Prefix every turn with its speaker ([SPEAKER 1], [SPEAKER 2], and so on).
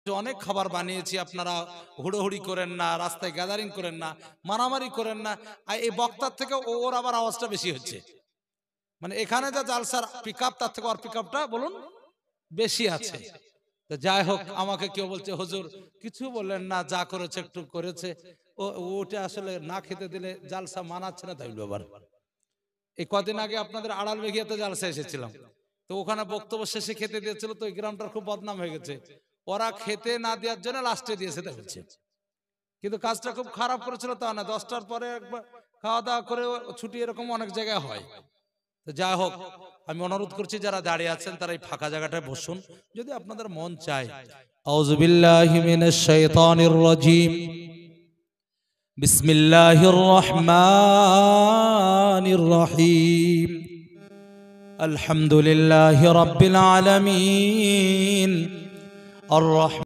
[SPEAKER 1] অনেক খাবার বানিয়েছি, আপনারা হুড়োহুড়ি করেন না, রাস্তায় গ্যাদারিং করেন না, মারামারি করেন না। আর এই বক্তার থেকে ওর আবার আওয়াজটা বেশি হচ্ছে, মানে এখানে যা জালসার পিকআপ তার থেকে ওর পিকআপটা বলুন বেশি আছে। তো যাই হোক, আমাকে কেউ বলছে হুজুর কিছু বললেন না, যা করেছে একটু করেছে। ওটা আসলে না খেতে দিলে জালসা মানাচ্ছে না, তাই ব্যাপার। এই কদিন আগে আপনাদের আড়াল বেগিয়াতে জালসা এসেছিলাম, তো ওখানে বক্তব্য শেষে খেতে দিয়েছিল, তো ওই গ্রামটার খুব বদনাম হয়ে গেছে। ওরা খেতে না দেওয়ার জন্য লাস্টে দিয়েছে, তাই বলছে। কিন্তু কাজটা খুব খারাপ করেছিল তা না, 10টার পরে একবার খাওয়া দাওয়া করে ছুটি এরকম অনেক জায়গায় হয়। তো যাই হোক, আমি অনুরোধ করছি যারা দাঁড়িয়ে আছেন তারা এই ফাঁকা জায়গাটায় বসুন, যদি আপনাদের মন চায়। আউযু বিল্লাহি মিনাশ শাইতানির রাজীম। বিসমিল্লাহির রহমানির রহিম। আলহামদুলিল্লাহি রাব্বিল আলামিন। আর